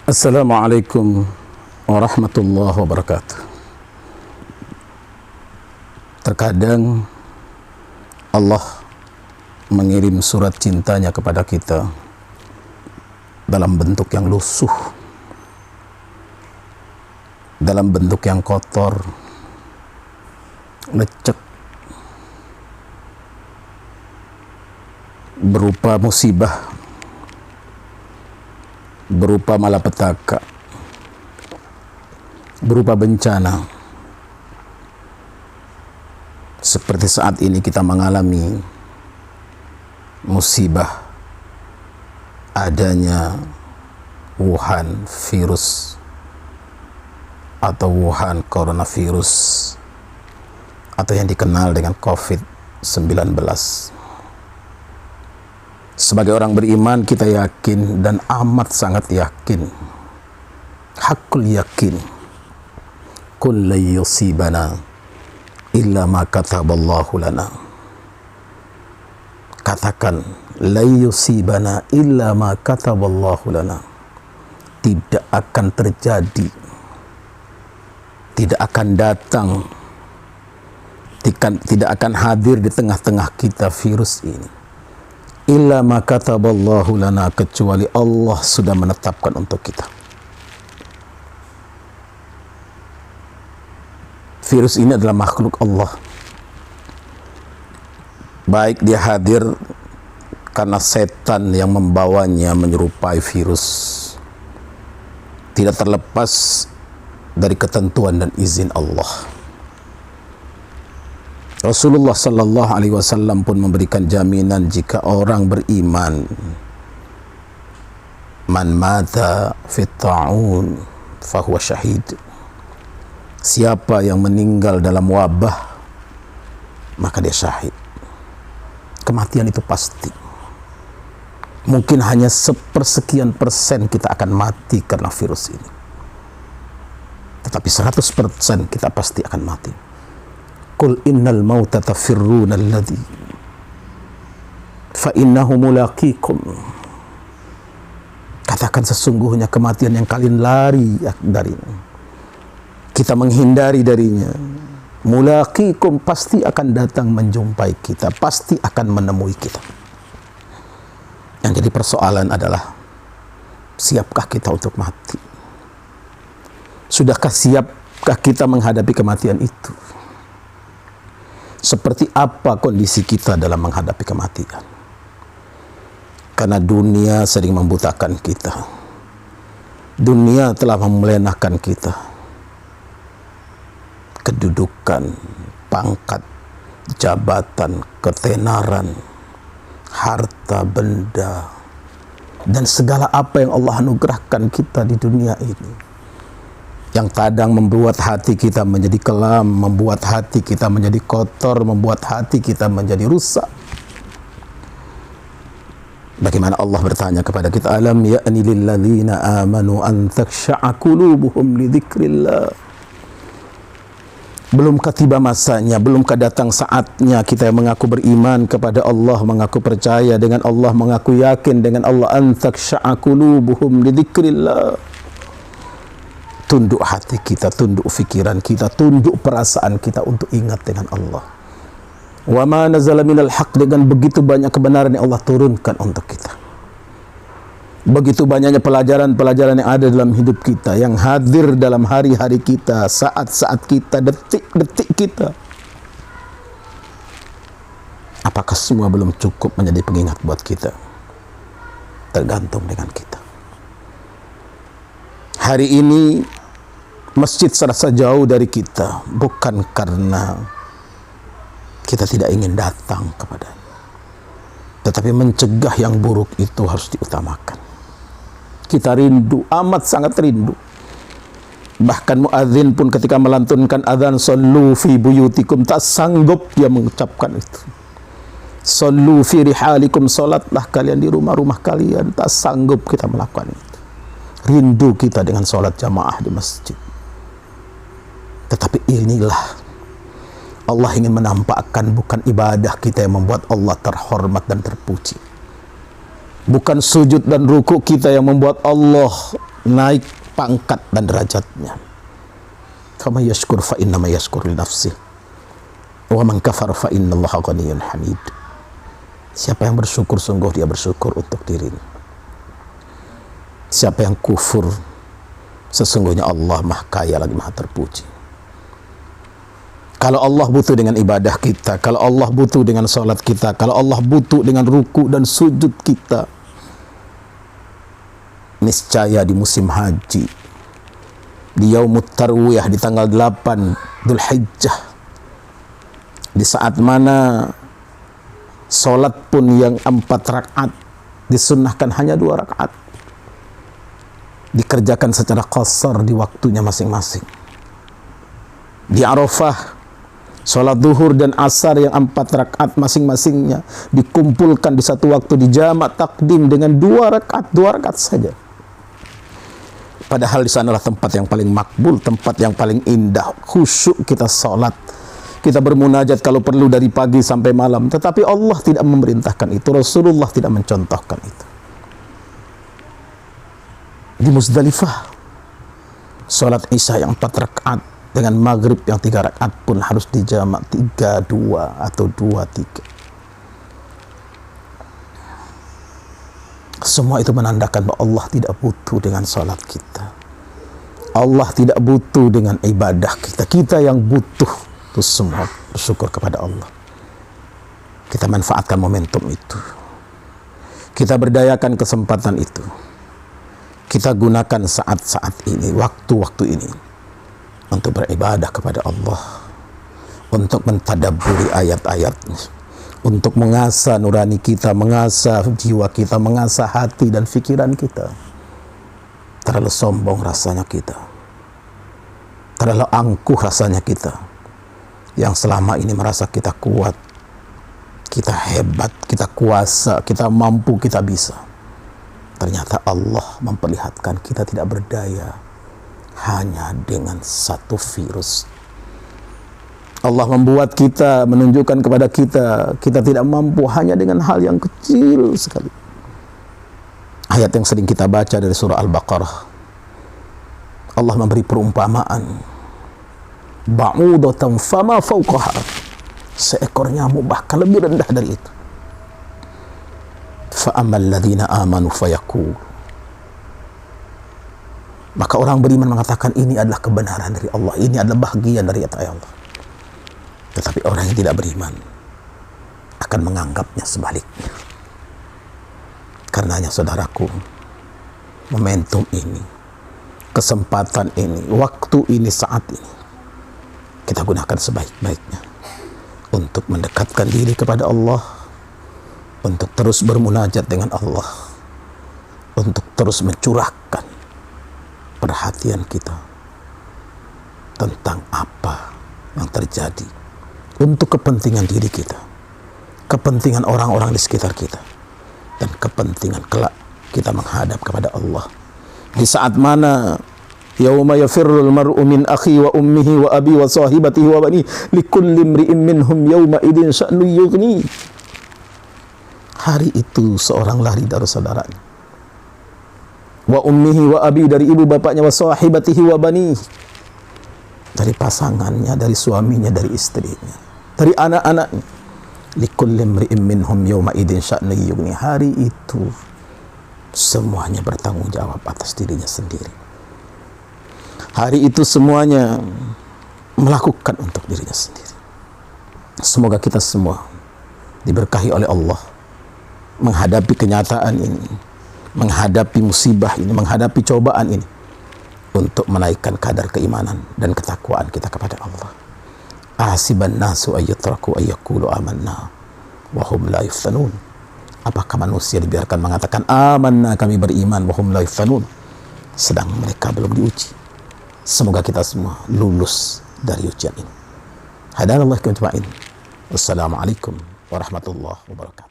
Assalamualaikum warahmatullahi wabarakatuh. Terkadang Allah mengirim surat cintanya kepada kita dalam bentuk yang lusuh, dalam bentuk yang kotor, lecek, berupa musibah, berupa malapetaka, berupa bencana. Seperti saat ini kita mengalami musibah adanya Wuhan virus atau Wuhan coronavirus atau yang dikenal dengan COVID-19. Sebagai orang beriman, kita yakin dan amat sangat yakin, hakul yakin, qul la yusibana illa ma kataballahu lana. Katakan, la yusibana illa ma kataballahu lana. Tidak akan terjadi, tidak akan datang, tidak akan hadir di tengah-tengah kita virus ini, illa ma kataballahu lana, kecuali Allah sudah menetapkan untuk kita. Virus ini adalah makhluk Allah. Baik dia hadir karena setan yang membawanya menyerupai virus, tidak terlepas dari ketentuan dan izin Allah. Rasulullah sallallahu alaihi wasallam pun memberikan jaminan jika orang beriman, man mata fit ta'un fahuwa syahid. Siapa yang meninggal dalam wabah, maka dia syahid. Kematian itu pasti. Mungkin hanya sepersekian persen kita akan mati karena virus ini, tetapi 100% kita pasti akan mati. Qul innal mauta tafirruna alladhi fa innahu mulaqikum. Katakan, sesungguhnya kematian yang kalian lari darinya, kita menghindari darinya. Mulaqikum, pasti akan datang menjumpai kita, pasti akan menemui kita. Yang jadi persoalan adalah, siapkah kita untuk mati? Sudahkah siapkah kita menghadapi kematian itu? Seperti apa kondisi kita dalam menghadapi kematian? Karena dunia sering membutakan kita. Dunia telah memulenahkan kita. Kedudukan, pangkat, jabatan, ketenaran, harta benda, dan segala apa yang Allah anugerahkan kita di dunia ini, yang kadang membuat hati kita menjadi kelam, membuat hati kita menjadi kotor, membuat hati kita menjadi rusak. Bagaimana Allah bertanya kepada kita, alam ya'ni lilladzina amanu an takhsha'a qulubuhum li dzikrillah. Belumkah tiba masanya, belumkah datang saatnya kita yang mengaku beriman kepada Allah, mengaku percaya dengan Allah, mengaku yakin dengan Allah, an takhsha'a qulubuhum li dzikrillah. Tunduk hati kita, tunduk fikiran kita, tunduk perasaan kita untuk ingat dengan Allah. Wa ma nazala minal haq, dengan begitu banyak kebenaran yang Allah turunkan untuk kita. Begitu banyaknya pelajaran-pelajaran yang ada dalam hidup kita, yang hadir dalam hari-hari kita, saat-saat kita, detik-detik kita. Apakah semua belum cukup menjadi pengingat buat kita? Tergantung dengan kita. Hari ini masjid serasa jauh dari kita, bukan karena kita tidak ingin datang kepadanya, tetapi mencegah yang buruk itu harus diutamakan. Kita rindu, amat sangat rindu. Bahkan muadzin pun ketika melantunkan adzan, sallu fi buyutikum, tak sanggup dia mengucapkan itu. Sallu fi rihalikum, salatlah kalian di rumah-rumah kalian, tak sanggup kita melakukan itu. Rindu kita dengan salat jamaah di masjid. Tetapi inilah Allah ingin menampakkan bukan ibadah kita yang membuat Allah terhormat dan terpuji. Bukan sujud dan ruku kita yang membuat Allah naik pangkat dan derajatnya. Faman yashkur fa innama yashkur li nafsih wa man kafara fa innallaha ghaniyyun hamid. Siapa yang bersyukur, sungguh dia bersyukur untuk dirinya. Siapa yang kufur, sesungguhnya Allah Maha Kaya lagi Maha Terpuji. Kalau Allah butuh dengan ibadah kita, kalau Allah butuh dengan salat kita, kalau Allah butuh dengan ruku dan sujud kita, niscaya di musim haji, di Yaumut Tarwiyah, di tanggal 8 Dzulhijjah, di saat mana salat pun yang 4 rakaat disunnahkan hanya 2 rakaat, dikerjakan secara qasar di waktunya masing-masing. Di Arafah, salat zuhur dan asar yang 4 rakaat masing-masingnya dikumpulkan di satu waktu, di jamak takdim dengan 2 rakaat saja. Padahal di sanalah tempat yang paling makbul, tempat yang paling indah, khusyuk kita salat, kita bermunajat kalau perlu dari pagi sampai malam. Tetapi Allah tidak memerintahkan itu, Rasulullah tidak mencontohkan itu. Di Muzdalifah, salat Isya yang 4 rakaat dengan maghrib yang 3 rakaat pun harus dijamak 3-2 atau 2-3. Semua itu menandakan bahwa Allah tidak butuh dengan salat kita. Allah tidak butuh dengan ibadah kita. Kita yang butuh itu semua. Bersyukur kepada Allah. Kita manfaatkan momentum itu. Kita berdayakan kesempatan itu. Kita gunakan saat-saat ini, waktu-waktu ini, untuk beribadah kepada Allah, untuk mentadabburi ayat-ayatnya, untuk mengasah nurani kita, mengasah jiwa kita, mengasah hati dan pikiran kita. Terlalu sombong rasanya kita, terlalu angkuh rasanya kita, yang selama ini merasa kita kuat, kita hebat, kita kuasa, kita mampu, kita bisa. Ternyata Allah memperlihatkan kita tidak berdaya hanya dengan satu virus. Allah membuat kita, menunjukkan kepada kita, kita tidak mampu hanya dengan hal yang kecil sekali. Ayat yang sering kita baca dari surah Al-Baqarah, Allah memberi perumpamaan, ba'udatan fama fawqaha, seekor nyamuk bahkan lebih rendah dari itu. Fa'amal ladzina amanu fayaqul, maka orang beriman mengatakan ini adalah kebenaran dari Allah, ini adalah bahagian dari ayat Allah. Tetapi orang yang tidak beriman akan menganggapnya sebaliknya. Karenanya saudaraku, momentum ini, kesempatan ini, waktu ini, saat ini, kita gunakan sebaik-baiknya untuk mendekatkan diri kepada Allah, untuk terus bermunajat dengan Allah, untuk terus mencurahkan perhatian kita tentang apa yang terjadi untuk kepentingan diri kita, kepentingan orang-orang di sekitar kita, dan kepentingan kelak kita menghadap kepada Allah. Di saat mana yauma yafirrul mar'u min akhi wa ummihi wa abi wa sahibatihi wa bani likulli imri'in minhum yauma idin sya'nu yughni. Hari itu seorang lari dari saudaranya, wa ummihi wa abi dari ibu bapaknya, wa sahibatihi wa bani dari pasangannya, dari suaminya, dari istrinya, dari anak-anaknya. Likulli imri'in minhum yawma idin sya'nu yughni. Hari itu semuanya bertanggung jawab atas dirinya sendiri. Hari itu semuanya melakukan untuk dirinya sendiri. Semoga kita semua diberkahi oleh Allah menghadapi kenyataan ini, menghadapi musibah ini, menghadapi cobaan ini, untuk menaikkan kadar keimanan dan ketakwaan kita kepada Allah. Ahsiban nasu ayyatraku ayyakulu amanna wa hum la yuftanun. Apakah manusia dibiarkan mengatakan amanna, kami beriman, wa hum la yuftanun, sedang mereka belum diuji? Semoga kita semua lulus dari ujian ini. Hadanallahu wa iyyakum. Wassalamualaikum warahmatullahi wabarakatuh.